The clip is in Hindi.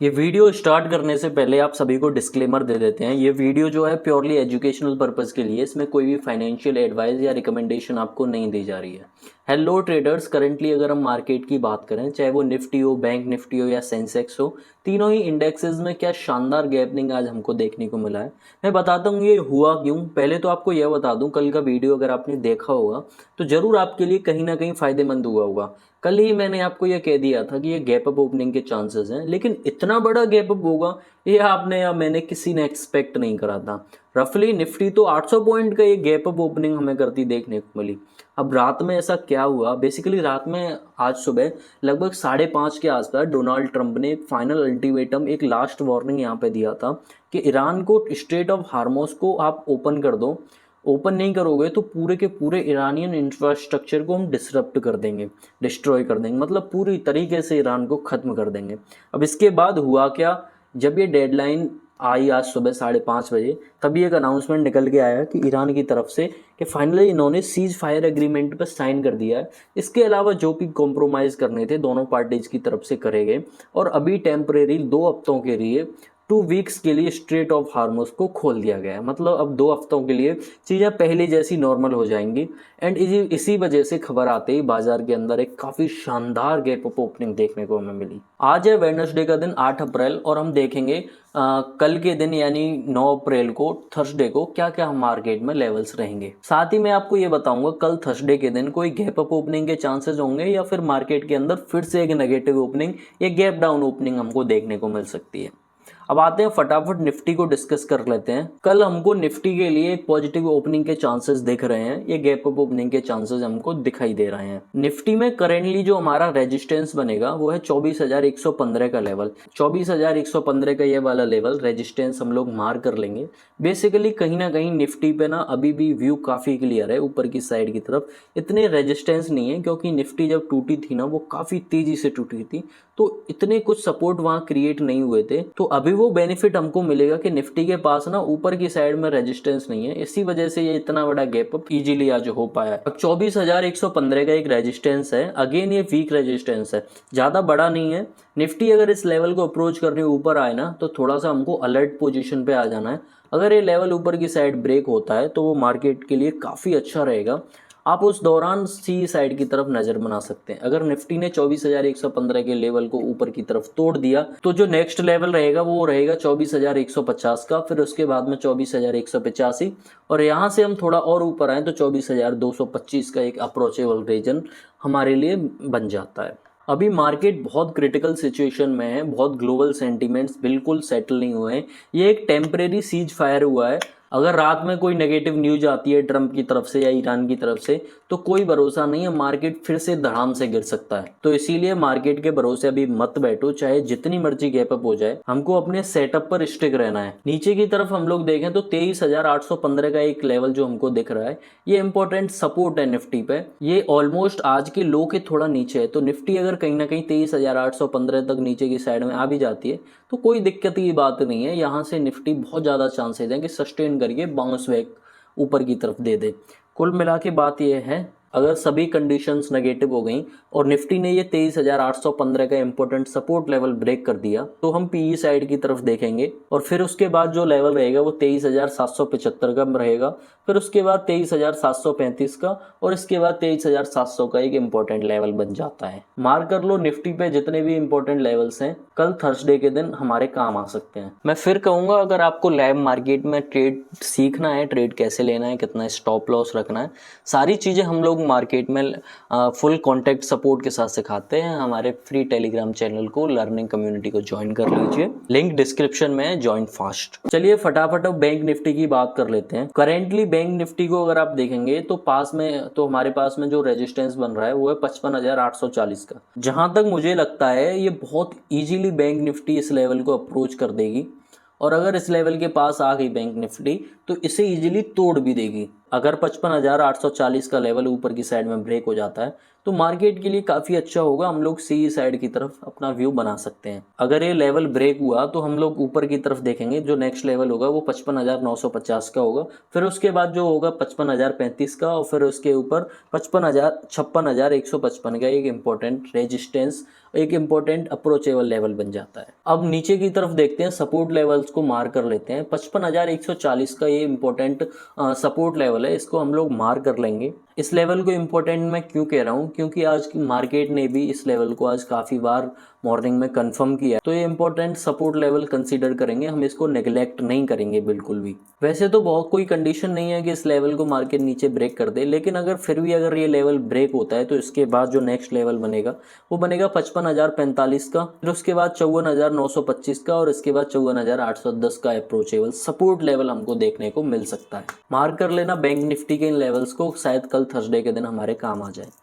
ये वीडियो स्टार्ट करने से पहले आप सभी को डिस्क्लेमर दे देते हैं। ये वीडियो जो है प्योरली एजुकेशनल पर्पस के लिए, इसमें कोई भी फाइनेंशियल एडवाइस या रिकमेंडेशन आपको नहीं दी जा रही है। हेलो ट्रेडर्स, करंटली अगर हम मार्केट की बात करें, चाहे वो निफ्टी हो, बैंक निफ्टी हो या सेंसेक्स हो, तीनों ही इंडेक्सेस में क्या शानदार गैपनिंग आज हमको देखने को मिला है। मैं बताता हूँ ये हुआ क्यों। पहले तो आपको यह बता दूं, कल का वीडियो अगर आपने देखा होगा तो जरूर आपके लिए कहीं ना कहीं फायदेमंद हुआ होगा। कल ही मैंने आपको यह कह दिया था कि ये गैप अप ओपनिंग के चांसेस हैं, लेकिन इतना बड़ा गैप अप होगा ये आपने या मैंने किसी ने एक्सपेक्ट नहीं करा था। रफली निफ्टी तो 800 पॉइंट का ये गैप अप ओपनिंग हमें करती देखने को मिली। अब रात में ऐसा क्या हुआ, बेसिकली रात में आज सुबह लगभग 5:30 के आसपास डोनाल्ड ट्रंप ने एक फाइनल अल्टीमेटम, एक लास्ट वार्निंग यहाँ पे दिया था कि ईरान को स्ट्रेट ऑफ हार्मोस को आप ओपन कर दो। ओपन नहीं करोगे तो पूरे के पूरे ईरानियन इंफ्रास्ट्रक्चर को हम डिसरप्ट कर देंगे, डिस्ट्रॉय कर देंगे, मतलब पूरी तरीके से ईरान को ख़त्म कर देंगे। अब इसके बाद हुआ क्या, जब ये डेडलाइन आई आज सुबह 5:30 बजे, तभी एक अनाउंसमेंट निकल के आया कि ईरान की तरफ से कि फाइनली इन्होंने सीज फायर एग्रीमेंट पर साइन कर दिया है। इसके अलावा जो भी कॉम्प्रोमाइज़ करने थे दोनों पार्टीज की तरफ से करे गए, और अभी टेम्परेरी 2 हफ्तों के लिए, 2 वीक्स के लिए स्ट्रेट ऑफ हार्मोस को खोल दिया गया है। मतलब अब 2 हफ्तों के लिए चीज़ें पहले जैसी नॉर्मल हो जाएंगी। एंड इसी वजह से खबर आते ही बाजार के अंदर एक काफ़ी शानदार गैप अप ओपनिंग देखने को हमें मिली। आज है वेडनेसडे का दिन 8 अप्रैल, और हम देखेंगे कल के दिन यानी 9 अप्रैल को, थर्सडे को, क्या क्या मार्केट में लेवल्स रहेंगे। साथ ही मैं आपको ये बताऊंगा कल थर्सडे के दिन कोई गैप अप ओपनिंग के चांसेस होंगे या फिर मार्केट के अंदर फिर से एक नेगेटिव ओपनिंग या गैप डाउन ओपनिंग हमको देखने को मिल सकती है। अब आते हैं फटाफट निफ्टी को डिस्कस कर लेते हैं। कल हमको निफ्टी के लिए एक पॉजिटिव ओपनिंग के चांसेस दिख रहे हैं, ये गैप अप ओपनिंग के चांसेस हमको दिखाई दे रहे हैं। निफ्टी में करेंटली जो हमारा रेजिस्टेंस बनेगा वो है 24,115 का लेवल। 24,115 का ये वाला लेवल रेजिस्टेंस हम लोग मार कर लेंगे। बेसिकली कहीं ना कहीं निफ्टी पे ना अभी भी व्यू काफ़ी क्लियर है ऊपर की साइड की तरफ। इतने रेजिस्टेंस नहीं है क्योंकि निफ्टी जब टूटी थी ना वो काफ़ी तेज़ी से टूटी थी, तो इतने कुछ सपोर्ट वहाँ क्रिएट नहीं हुए थे। तो अभी वो बेनिफिट हमको मिलेगा कि निफ्टी के पास ना ऊपर की साइड में रेजिस्टेंस नहीं है, इसी वजह से ये इतना बड़ा गैप अप इजीली आज हो पाया है। अब 24,115 का एक रेजिस्टेंस है, अगेन ये वीक रेजिस्टेंस है, ज़्यादा बड़ा नहीं है। निफ्टी अगर इस लेवल को अप्रोच करने ऊपर आए ना तो थोड़ा सा हमको अलर्ट पोजीशन पे आ जाना है। अगर ये लेवल ऊपर की साइड ब्रेक होता है तो वो मार्केट के लिए काफ़ी अच्छा रहेगा। आप उस दौरान सी साइड की तरफ नज़र बना सकते हैं। अगर निफ्टी ने 24,115 के लेवल को ऊपर की तरफ तोड़ दिया तो जो नेक्स्ट लेवल रहेगा वो रहेगा 24,150 का, फिर उसके बाद में 24,185, और यहाँ से हम थोड़ा और ऊपर आए तो 24,225 का एक अप्रोचेबल रीजन हमारे लिए बन जाता है। अभी मार्केट बहुत क्रिटिकल सिचुएशन में है, बहुत ग्लोबल सेंटीमेंट्स बिल्कुल सेटल नहीं हुए हैं। ये एक टेम्परेरी सीज फायर हुआ है। अगर रात में कोई नेगेटिव न्यूज आती है ट्रंप की तरफ से या ईरान की तरफ से तो कोई भरोसा नहीं है, मार्केट फिर से धड़ाम से गिर सकता है। तो इसीलिए मार्केट के भरोसे अभी मत बैठो, चाहे जितनी मर्जी गैप अप हो जाए, हमको अपने सेटअप पर स्टिक रहना है। नीचे की तरफ हम लोग देखें तो 23,815 का एक लेवल जो हमको दिख रहा है, ये इंपॉर्टेंट सपोर्ट है निफ्टी पे। ये ऑलमोस्ट आज के लो के थोड़ा नीचे है, तो निफ्टी अगर कहीं ना कहीं 23,815 तक नीचे की साइड में आ भी जाती है तो कोई दिक्कत की बात नहीं है। यहाँ से निफ्टी बहुत ज़्यादा चांसेस हैं कि सस्टेन करके बाउंस बैक ऊपर की तरफ दे दे। कुल मिला के बात यह है, अगर सभी कंडीशंस नेगेटिव हो गई और निफ्टी ने ये 23,815 का इंपॉर्टेंट सपोर्ट लेवल ब्रेक कर दिया तो हम पीई साइड की तरफ देखेंगे, और फिर उसके बाद जो लेवल रहेगा वो 23,775 का रहेगा, फिर उसके बाद 23,735 का, और इसके बाद 23,700 का एक इंपॉर्टेंट लेवल बन जाता है। मार्क कर लो, निफ्टी पे जितने भी इंपॉर्टेंट लेवल्स हैं कल थर्सडे के दिन हमारे काम आ सकते हैं। मैं फिर कहूँगा, अगर आपको लाइव मार्केट में ट्रेड सीखना है, ट्रेड कैसे लेना है, कितना स्टॉप लॉस रखना है, सारी चीज़ें हम लोग मार्केट में फुल कॉन्टैक्ट सपोर्ट के साथ सिखाते हैं। हमारे फ्री टेलीग्राम चैनल को, लर्निंग कम्युनिटी को ज्वाइन कर लीजिए, लिंक डिस्क्रिप्शन में है, ज्वाइन फास्ट। चलिए फटाफट अब बैंक निफ्टी की बात कर लेते हैं। करेंटली बैंक निफ्टी को अगर आप देखेंगे तो हमारे पास में जो रेजिस्टेंस बन रहा है वो है 55,840 का। जहां तक मुझे लगता है ये बहुत इजीली बैंक निफ्टी इस लेवल को अप्रोच कर देगी, और अगर इस लेवल के पास आ गई बैंक निफ्टी तो इसे इजीली तोड़ भी देगी। अगर 55,840 का लेवल ऊपर की साइड में ब्रेक हो जाता है तो मार्केट के लिए काफ़ी अच्छा होगा, हम लोग सी साइड की तरफ अपना व्यू बना सकते हैं। अगर ये लेवल ब्रेक हुआ तो हम लोग ऊपर की तरफ देखेंगे, जो नेक्स्ट लेवल होगा वो 55,950 का होगा, फिर उसके बाद जो होगा 55,035 का, और फिर उसके ऊपर 56,155 का एक इम्पोर्टेंट रेजिस्टेंस, एक इम्पोर्टेंट अप्रोचेबल लेवल बन जाता है। अब नीचे की तरफ देखते हैं, सपोर्ट लेवल्स को मार्क कर लेते हैं। 55,140 का ये इम्पोर्टेंट सपोर्ट लेवल है, इसको हम लोग मार्क कर लेंगे। इस लेवल को इम्पोर्टेंट मैं क्यों कह रहा हूँ, क्योंकि आज की मार्केट ने भी इस लेवल को आज काफ़ी बार मॉर्निंग में कंफर्म किया है, तो ये इंपॉर्टेंट सपोर्ट लेवल कंसीडर करेंगे, हम इसको नेग्लेक्ट नहीं करेंगे बिल्कुल भी। वैसे तो बहुत कोई कंडीशन नहीं है कि इस लेवल को मार्केट नीचे ब्रेक कर दे, लेकिन अगर फिर भी अगर ये लेवल ब्रेक होता है तो इसके बाद जो नेक्स्ट लेवल बनेगा वो बनेगा 55,045 का, फिर उसके बाद 54,925 का, और इसके बाद 54,810 का अप्रोचेबल सपोर्ट लेवल हमको देखने को मिल सकता है। मार्क कर लेना बैंक निफ्टी के इन लेवल्स को, शायद कल थर्सडे के दिन हमारे काम आ जाए।